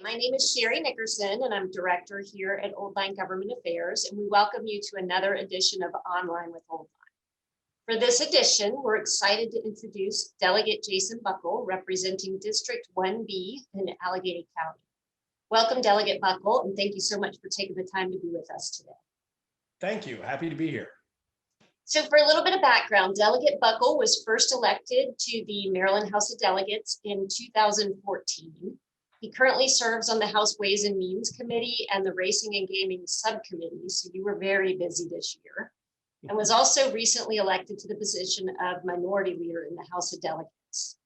My name is Sherry Nickerson, and I'm Director here at Old Line Government Affairs, and we welcome you to another edition of Online with Old Line. For this edition, we're excited to introduce Delegate Jason Buckel, representing District 1B in Allegany County. Welcome, Delegate Buckel, and thank you so much for taking the time to be with us today. Thank you. Happy to be here. So for a little bit of background, Delegate Buckel was first elected to the Maryland House of Delegates in 2014. He currently serves on the House Ways and Means Committee and the Racing and Gaming Subcommittee, so you were very busy this year, and was also recently elected to the position of Minority Leader in the House of Delegates.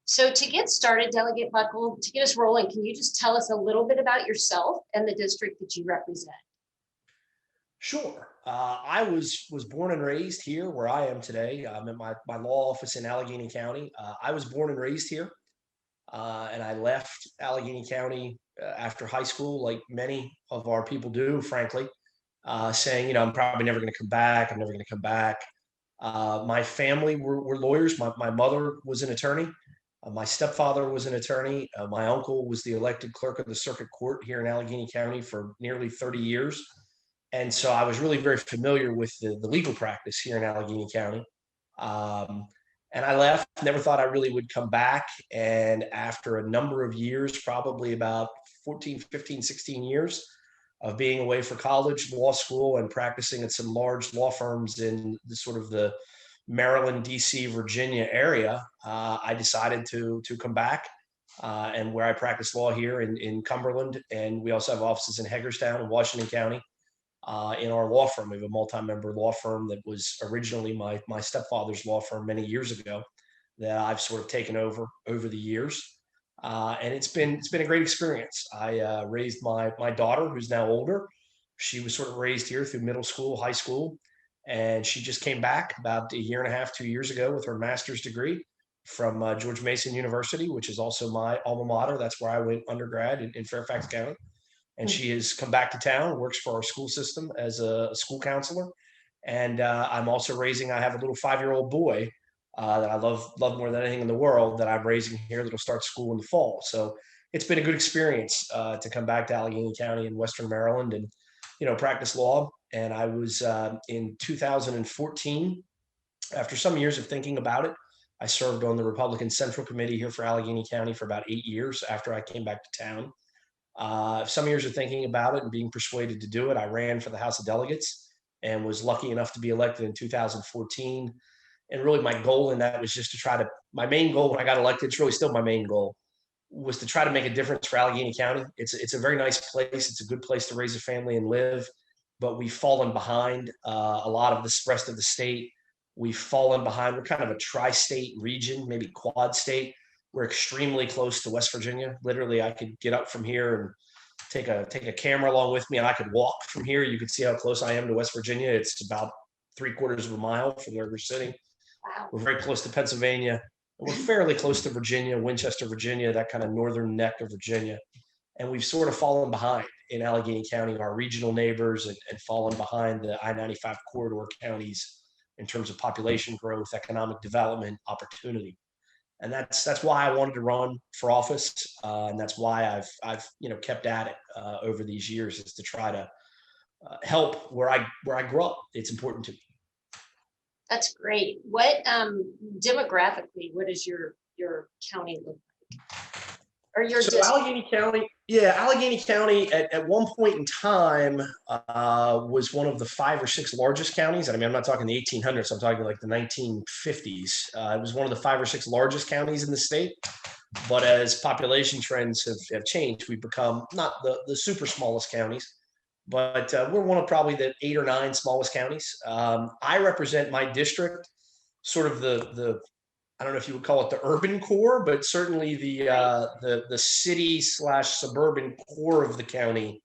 So to get started, Delegate Buckel, to get us rolling, can you just tell us a little bit about yourself and the district that you represent? Sure. I was born and raised here where I am today. I'm in my law office in Allegany County. I was born and raised here. And I left Allegany County after high school, like many of our people do, frankly, saying, I'm probably never going to come back. I'm never going to come back. My family were lawyers. My mother was an attorney. My stepfather was an attorney. My uncle was the elected clerk of the circuit court here in Allegany County for nearly 30 years. And so I was really very familiar with the legal practice here in Allegany County. And I left, never thought I really would come back. And after a number of years, probably about 14, 15, 16 years of being away for college, law school, and practicing at some large law firms in the sort of the Maryland, DC, Virginia area, I decided to come back. And where I practice law here in Cumberland. And we also have offices in Hagerstown and Washington County. In our law firm, we have a multi-member law firm that was originally my stepfather's law firm many years ago that I've sort of taken over the years. And it's been a great experience. I raised my daughter, who's now older. She was sort of raised here through middle school, high school, and she just came back about a year and a half, 2 years ago with her master's degree from George Mason University, which is also my alma mater. That's where I went undergrad in Fairfax County. And she has come back to town, works for our school system as a school counselor. And I'm also I have a little 5-year-old boy that I love more than anything in the world that I'm raising here that'll start school in the fall. So it's been a good experience to come back to Allegany County in Western Maryland and, practice law. And I was in 2014, after some years of thinking about it, I served on the Republican Central Committee here for Allegany County for about 8 years after I came back to town. Some years of thinking about it and being persuaded to do it, I ran for the House of Delegates and was lucky enough to be elected in 2014. And really my goal in that was just to my main goal when I got elected, it's really still my main goal, was to try to make a difference for Allegany County. It's a very nice place. It's a good place to raise a family and live, but we've fallen behind a lot of the rest of the state. We've fallen behind. We're kind of a tri-state region, maybe quad state. We're extremely close to West Virginia. Literally, I could get up from here and take a camera along with me, and I could walk from here. You could see how close I am to West Virginia. It's about 3/4 of a mile from where we're sitting. Wow. We're very close to Pennsylvania. And we're fairly close to Virginia, Winchester, Virginia, that kind of northern neck of Virginia. And we've sort of fallen behind in Allegany County, our regional neighbors, and fallen behind the I-95 corridor counties in terms of population growth, economic development, opportunity. And that's why I wanted to run for office, and that's why I've kept at it over these years, is to try to help where I grew up. It's important to me. That's great. What demographically, what does your county look like? Or your district? Allegany County, Allegany County at one point in time was one of the 5 or 6 largest counties. I mean, I'm not talking the 1800s. I'm talking like the 1950s. It was one of the 5 or 6 largest counties in the state. But as population trends have changed, we've become not the super smallest counties, but we're one of probably the 8 or 9 smallest counties. I represent my district, sort of the I don't know if you would call it the urban core, but certainly the city/suburban core of the county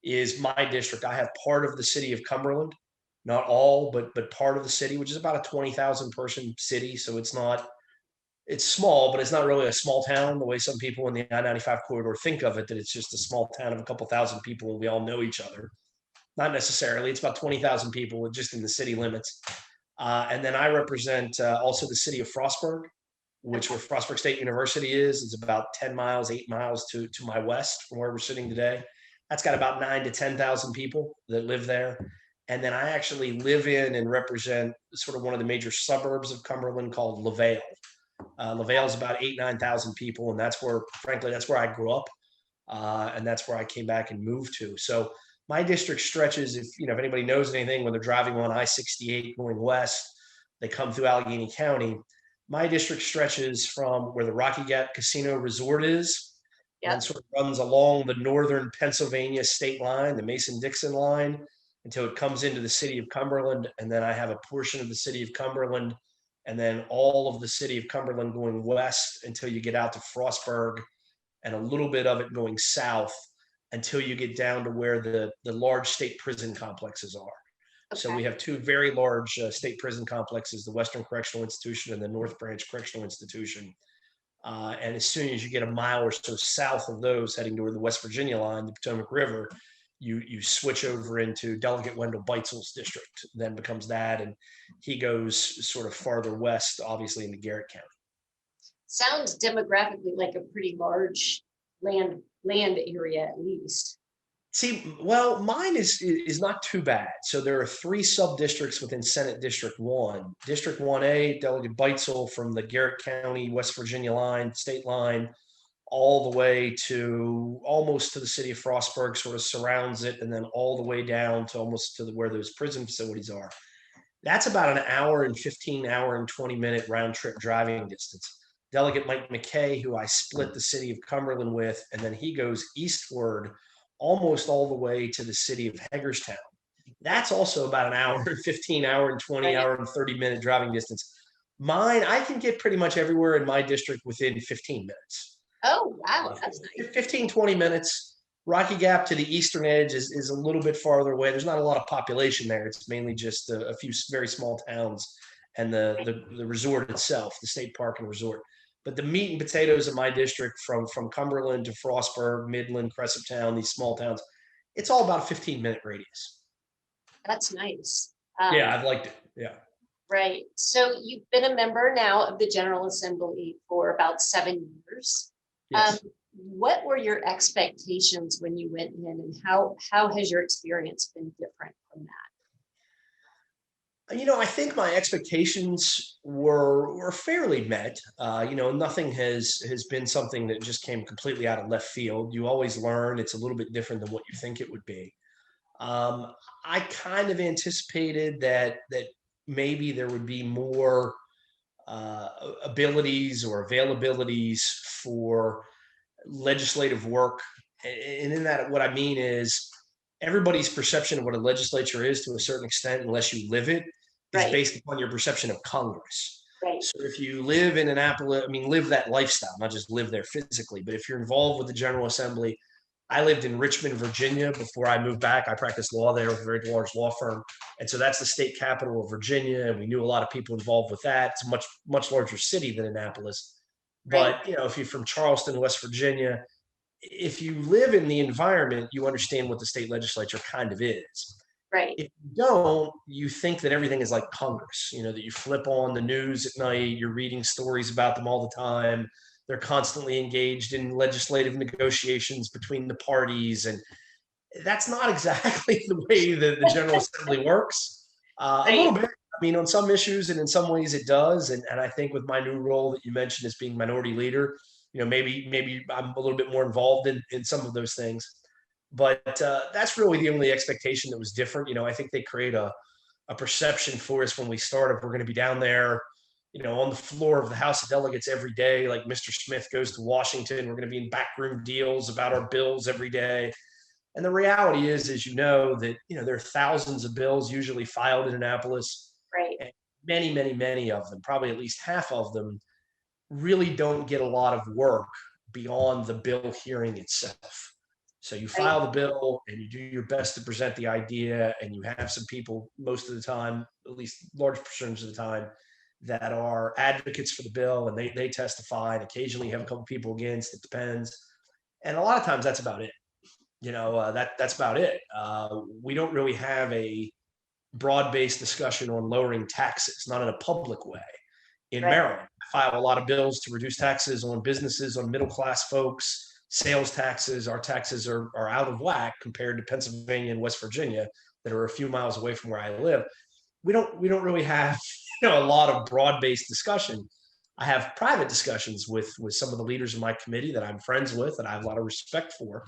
is my district. I have part of the city of Cumberland, not all, but part of the city, which is about a 20,000 person city. So it's small, but it's not really a small town the way some people in the I-95 corridor think of it, that it's just a small town of a couple thousand people and we all know each other. Not necessarily. It's about 20,000 people just in the city limits. And then I represent also the city of Frostburg, which where Frostburg State University is about 10 miles, 8 miles to my west from where we're sitting today. That's got about 9 to 10,000 people that live there. And then I actually live in and represent sort of one of the major suburbs of Cumberland called LaVale. LaVale is about 8, 9,000 people. And that's where, frankly, that's where I grew up. And that's where I came back and moved to. So my district stretches, if anybody knows anything, when they're driving on I-68 going west, they come through Allegany County. My district stretches from where the Rocky Gap Casino Resort is, and sort of runs along the northern Pennsylvania state line, the Mason-Dixon line, until it comes into the city of Cumberland. And then I have a portion of the city of Cumberland, and then all of the city of Cumberland going west until you get out to Frostburg, and a little bit of it going south until you get down to where the large state prison complexes are. Okay. So we have 2 very large state prison complexes, the Western Correctional Institution and the North Branch Correctional Institution. And as soon as you get a mile or so south of those, heading toward the West Virginia line, the Potomac River, you switch over into Delegate Wendell Beitzel's district, then becomes that, and he goes sort of farther west, obviously into Garrett County. Sounds demographically like a pretty large land area, at least. See, well, mine is not too bad. So there are 3 sub-districts within Senate District 1. District 1A, Delegate Beitzel from the Garrett County, West Virginia line, state line, all the way to almost to the city of Frostburg, sort of surrounds it, and then all the way down to almost to where those prison facilities are. That's about an hour and 15, hour and 20-minute round trip driving distance. Delegate Mike McKay, who I split the city of Cumberland with, and then he goes eastward almost all the way to the city of Hagerstown. That's also about an hour and 15, hour and 20, hour and 30-minute driving distance. Mine, I can get pretty much everywhere in my district within 15 minutes. Oh, wow. That's nice. 15, 20 minutes. Rocky Gap to the eastern edge is a little bit farther away. There's not a lot of population there. It's mainly just a few very small towns and the resort itself, the state park and resort. But the meat and potatoes of my district, from Cumberland to Frostburg, Midland, Cresaptown, these small towns, it's all about a 15-minute radius. That's nice. Yeah, I've liked it. Yeah. Right. So you've been a member now of the General Assembly for about 7 years. Yes. What were your expectations when you went in, and how has your experience been different from that? I think my expectations were fairly met. Nothing has been something that just came completely out of left field. You always learn. It's a little bit different than what you think it would be. I kind of anticipated that maybe there would be more abilities or availabilities for legislative work. And in that, what I mean is everybody's perception of what a legislature is, to a certain extent, unless you live it, is based upon your perception of Congress. Right. So if you live in Annapolis, live that lifestyle, not just live there physically, but if you're involved with the General Assembly, I lived in Richmond, Virginia before I moved back. I practiced law there with a very large law firm. And so that's the state capital of Virginia. And we knew a lot of people involved with that. It's a much, much larger city than Annapolis. But, if you're from Charleston, West Virginia, if you live in the environment, you understand what the state legislature kind of is. Right. If you don't, you think that everything is like Congress, that you flip on the news at night, you're reading stories about them all the time. They're constantly engaged in legislative negotiations between the parties. And that's not exactly the way that the General Assembly works. A little bit. On some issues and in some ways it does. And I think with my new role that you mentioned as being minority leader, maybe I'm a little bit more involved in some of those things. But that's really the only expectation that was different. I think they create a perception for us when we started. We're going to be down there, on the floor of the House of Delegates every day. Like Mr. Smith goes to Washington. We're going to be in backroom deals about our bills every day. And the reality is, that, there are thousands of bills usually filed in Annapolis. Right. And many, many, many of them, probably at least half of them, really don't get a lot of work beyond the bill hearing itself. So you file the bill and you do your best to present the idea, and you have some people most of the time, at least large percentage of the time, that are advocates for the bill, and they testify, and occasionally you have a couple people against. It depends. And a lot of times that's about it. That's about it. We don't really have a broad-based discussion on lowering taxes, not in a public way. In Maryland, I file a lot of bills to reduce taxes on businesses, on middle class folks, sales taxes. Our taxes are out of whack compared to Pennsylvania and West Virginia that are a few miles away from where I live. We don't really have a lot of broad-based discussion. I have private discussions with some of the leaders of my committee that I'm friends with and I have a lot of respect for,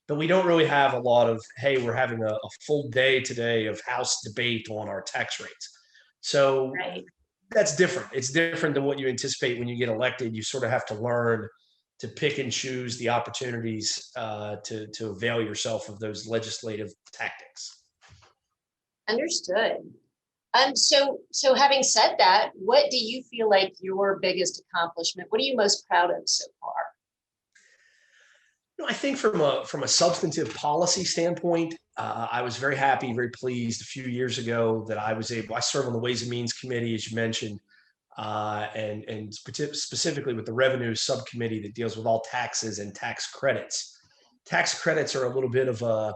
but we don't really have a lot of, hey, we're having a full day today of House debate on our tax rates. So Right. that's different. It's different than what you anticipate when you get elected. You sort of have to learn to pick and choose the opportunities to avail yourself of those legislative tactics. Understood. So having said that, what do you feel like your biggest accomplishment? What are you most proud of so far? I think from a substantive policy standpoint, I was very happy, very pleased a few years ago that I serve on the Ways and Means Committee, as you mentioned, and specifically with the Revenue Subcommittee that deals with all taxes and tax credits. Tax credits are a little bit of a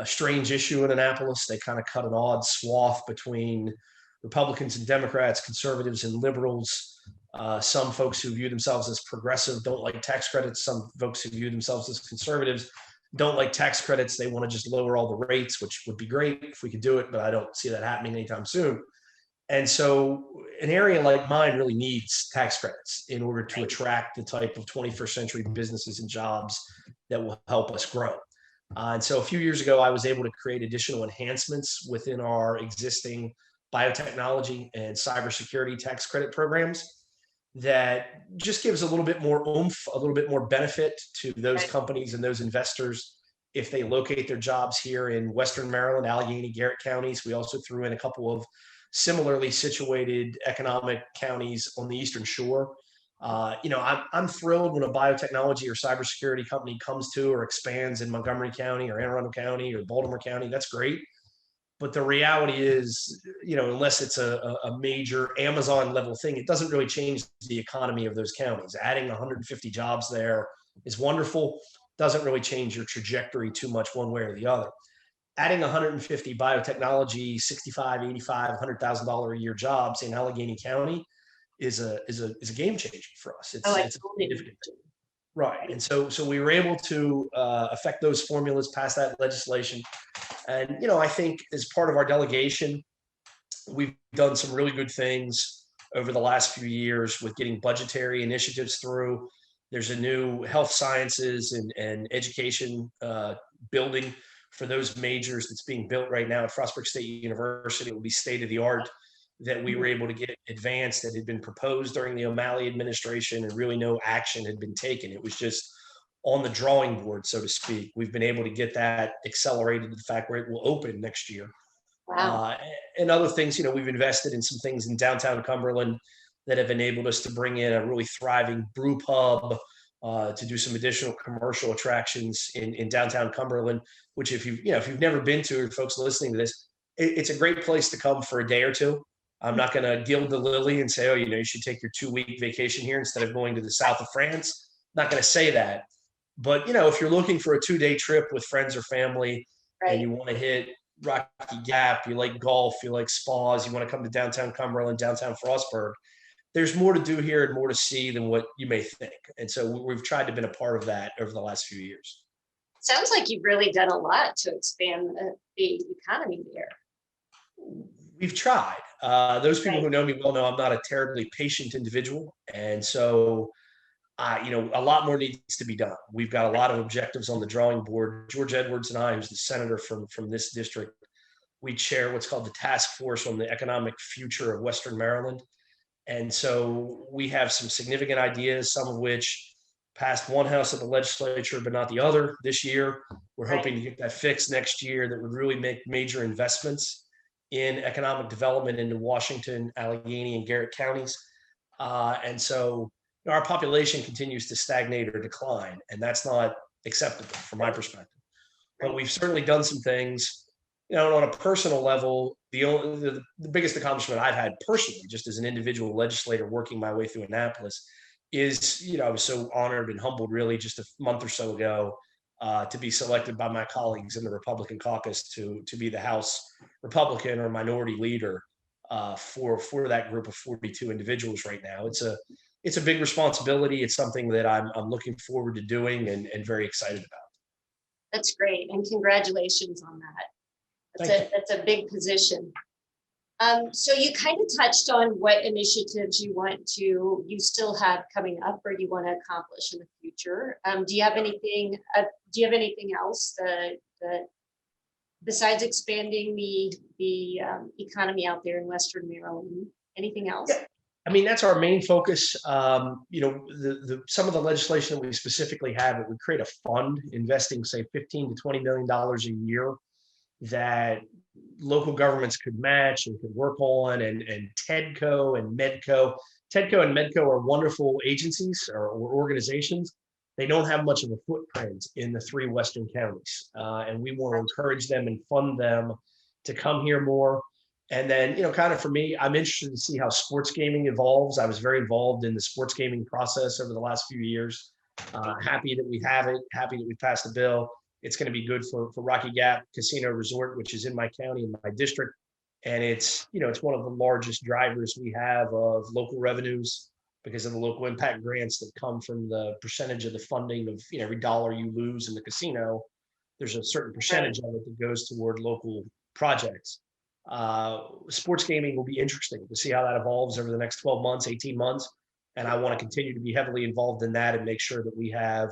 strange issue in Annapolis. They kind of cut an odd swath between Republicans and Democrats, conservatives and liberals. Some folks who view themselves as progressive don't like tax credits. Some folks who view themselves as conservatives don't like tax credits. They want to just lower all the rates, which would be great if we could do it, but I don't see that happening anytime soon. And so an area like mine really needs tax credits in order to attract the type of 21st century businesses and jobs that will help us grow. And so a few years ago, I was able to create additional enhancements within our existing biotechnology and cybersecurity tax credit programs that just gives a little bit more oomph, a little bit more benefit to those companies and those investors if they locate their jobs here in Western Maryland, Allegany, Garrett counties. We also threw in a couple of similarly situated economic counties on the Eastern Shore. I'm thrilled when a biotechnology or cybersecurity company comes to or expands in Montgomery County or Anne Arundel County or Baltimore County. That's great. But the reality is, unless it's a major Amazon level thing, it doesn't really change the economy of those counties. Adding 150 jobs there is wonderful. Doesn't really change your trajectory too much one way or the other. Adding 150 biotechnology, $65,000, $85,000, $100,000 a year jobs in Allegany County is a game changer for us. It's significant. Right. And so we were able to affect those formulas, pass that legislation. And, I think as part of our delegation, we've done some really good things over the last few years with getting budgetary initiatives through. There's a new health sciences and education building for those majors that's being built right now at Frostburg State University. It will be state of the art that we were able to get advanced that had been proposed during the O'Malley administration and really no action had been taken. It was just on the drawing board, so to speak. We've been able to get that accelerated to the fact where it will open next year. Wow. And other things, we've invested in some things in downtown Cumberland that have enabled us to bring in a really thriving brew pub, to do some additional commercial attractions in downtown Cumberland, which if you've never been to, or folks listening to this, it's a great place to come for a day or two. I'm not going to gild the lily and say, oh, you should take your 2-week vacation here instead of going to the south of France. I'm not going to say that. But, if you're looking for a 2-day trip with friends or family, and you want to hit Rocky Gap, you like golf, you like spas, you want to come to downtown Cumberland, downtown Frostburg, there's more to do here and more to see than what you may think. And so we've tried to be a part of that over the last few years. Sounds like you've really done a lot to expand the economy there. We've tried. Those people who know me well know I'm not a terribly patient individual. And so, a lot more needs to be done. We've got a lot of objectives on the drawing board. George Edwards and I, who's the senator from this district, we chair what's called the Task Force on the Economic Future of Western Maryland. And so we have some significant ideas, some of which passed one house of the legislature, but not the other this year. We're hoping to get that fixed next year that would really make major investments in economic development into Washington, Allegany, and Garrett counties. And so our population continues to stagnate or decline, and that's not acceptable from my perspective. But we've certainly done some things, on a personal level. The biggest accomplishment I've had personally, just as an individual legislator working my way through Annapolis, is, I was so honored and humbled really just a month or so ago to be selected by my colleagues in the Republican caucus to be the House Republican or minority leader for that group of 42 individuals right now. It's a big responsibility. It's something that I'm looking forward to doing and very excited about. That's great, and congratulations on that. Thank you. That's a big position. So you kind of touched on what initiatives you still have coming up or you want to accomplish in the future. Do you have anything else that besides expanding the economy out there in Western Maryland? Anything else? Yeah. I mean, that's our main focus. Some of the legislation that we specifically have, it would create a fund investing, say, $15 to $20 million a year that local governments could match and could work on, and TEDCO and MEDCO. TEDCO and MEDCO are wonderful agencies or organizations. They don't have much of a footprint in the 3 Western counties. And we want to encourage them and fund them to come here more. And then, kind of for me, I'm interested to see how sports gaming evolves. I was very involved in the sports gaming process over the last few years. Happy that we have it, happy that we passed the bill. It's going to be good for Rocky Gap Casino Resort, which is in my county, in my district. And it's one of the largest drivers we have of local revenues because of the local impact grants that come from the percentage of the funding of every dollar you lose in the casino. There's a certain percentage of it that goes toward local projects. Sports gaming will be interesting to see how that evolves over the next 12 months, 18 months. And I want to continue to be heavily involved in that and make sure that we have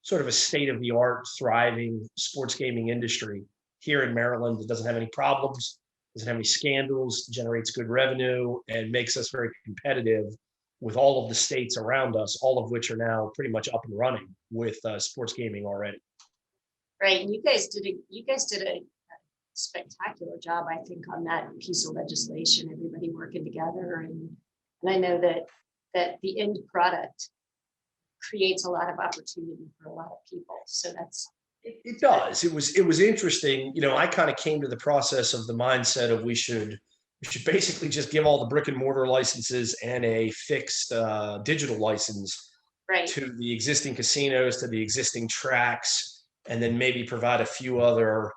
sort of a state-of-the-art, thriving sports gaming industry here in Maryland that doesn't have any problems, doesn't have any scandals, generates good revenue, and makes us very competitive with all of the states around us, all of which are now pretty much up and running with sports gaming already. Right, and you guys did a spectacular job, I think, on that piece of legislation. Everybody working together, and I know that the end product creates a lot of opportunity for a lot of people. So it does. It was interesting. I kind of came to the process of the mindset of we should basically just give all the brick and mortar licenses and a fixed digital license to the existing casinos, to the existing tracks, and then maybe provide a few other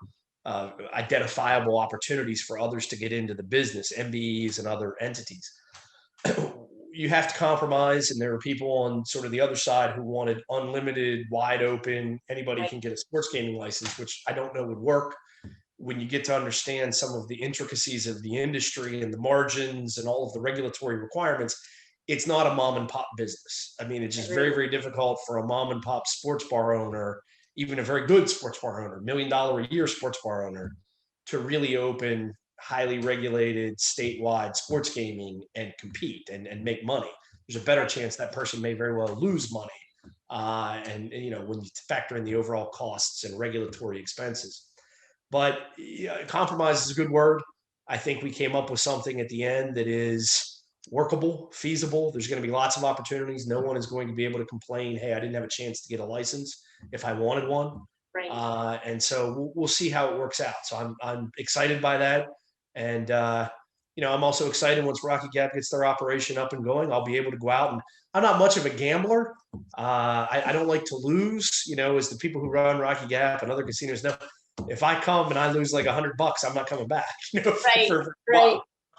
identifiable opportunities for others to get into the business, MBEs and other entities. You have to compromise, and there are people on sort of the other side who wanted unlimited, wide open, anybody can get a sports gaming license, which I don't know would work. When you get to understand some of the intricacies of the industry and the margins and all of the regulatory requirements, it's not a mom and pop business. I mean, it's just very, very difficult for a mom and pop sports bar owner, even a very good sports bar owner, $1 million a year sports bar owner, to really open highly regulated statewide sports gaming and compete and make money. There's a better chance that person may very well lose money. And when you factor in the overall costs and regulatory expenses. But compromise is a good word. I think we came up with something at the end that is workable, feasible. There's going to be lots of opportunities. No one is going to be able to complain, hey, I didn't have a chance to get a license if I wanted one. Right. And so we'll see how it works out. So I'm excited by that. And, I'm also excited once Rocky Gap gets their operation up and going, I'll be able to go out, and I'm not much of a gambler. I don't like to lose, as the people who run Rocky Gap and other casinos know. If I come and I lose like $100, I'm not coming back, for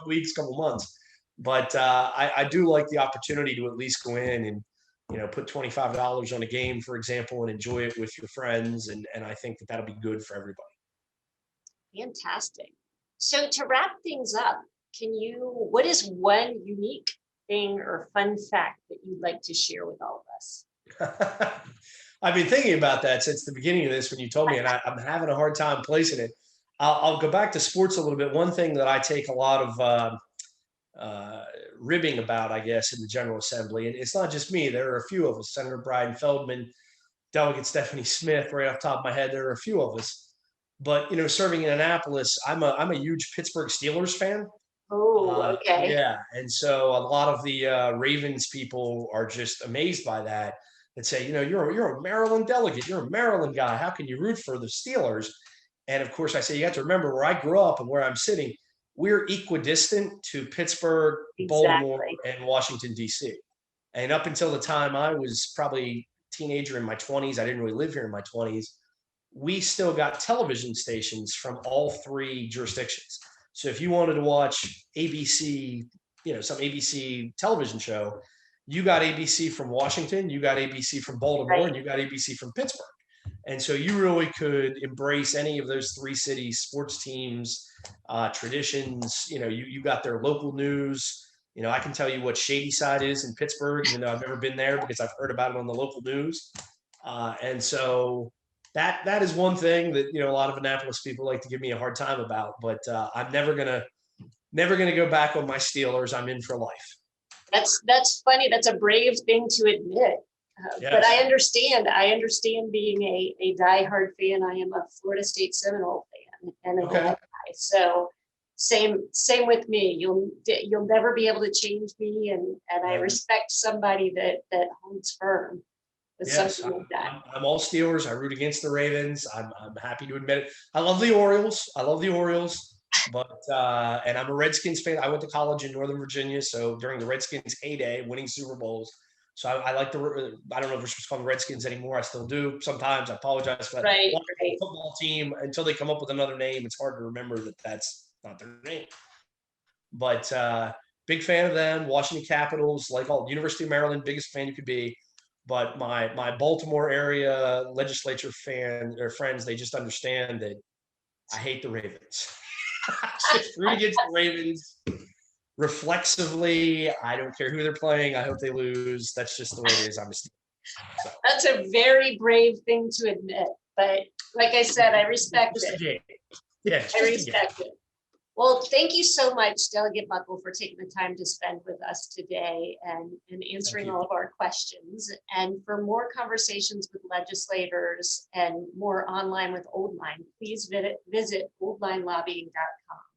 weeks, couple months. But I do like the opportunity to at least go in and, put $25 on a game, for example, and enjoy it with your friends. And I think that'll be good for everybody. Fantastic. So to wrap things up, what is one unique thing or fun fact that you'd like to share with all of us? I've been thinking about that since the beginning of this when you told me, and I'm having a hard time placing it. I'll go back to sports a little bit. One thing that I take a lot of ribbing about, I guess, in the General Assembly, and it's not just me. There are a few of us, Senator Brian Feldman, Delegate Stephanie Smith, right off the top of my head, there are a few of us. But, serving in Annapolis, I'm a huge Pittsburgh Steelers fan. Oh, okay. Yeah. And so a lot of the Ravens people are just amazed by that and say, you're a Maryland delegate. You're a Maryland guy. How can you root for the Steelers? And of course, I say, you have to remember where I grew up and where I'm sitting. We're equidistant to Pittsburgh, Baltimore, and Washington, D.C. And up until the time I was probably a teenager in my 20s, I didn't really live here in my 20s, we still got television stations from all 3 jurisdictions. So if you wanted to watch ABC, some ABC television show, you got ABC from Washington, you got ABC from Baltimore, and you got ABC from Pittsburgh. And so you really could embrace any of those three cities, sports teams, traditions. You got their local news. I can tell you what Shady Side is in Pittsburgh, even though I've never been there because I've heard about it on the local news. And so that is one thing that a lot of Annapolis people like to give me a hard time about. But I'm never gonna go back on my Steelers. I'm in for life. That's funny. That's a brave thing to admit. Yes. But I understand being a diehard fan. I am a Florida State Seminole fan and an alumni. So same with me. You'll never be able to change me, and I respect somebody that holds firm with something like that. I'm all Steelers. I root against the Ravens. I'm happy to admit it. I love the Orioles. But and I'm a Redskins fan. I went to college in Northern Virginia, so during the Redskins' heyday, winning Super Bowls. So I like the. I don't know if we're supposed to call them Redskins anymore. I still do sometimes. I apologize for that. Right. Football team, until they come up with another name, it's hard to remember that that's not their name. But big fan of them. Washington Capitals, like all University of Maryland, biggest fan you could be. But my Baltimore area legislature friends, they just understand that I hate the Ravens. Root against the Ravens reflexively. I don't care who they're playing. I hope they lose. That's just the way it is. I'm a Steeler. So. That's a very brave thing to admit. But like I said, I respect it. Yeah, I respect it. Well, thank you so much, Delegate Buckel, for taking the time to spend with us today and answering all of our questions. And for more conversations with legislators and more online with Old Line, please visit oldlinelobbying.com.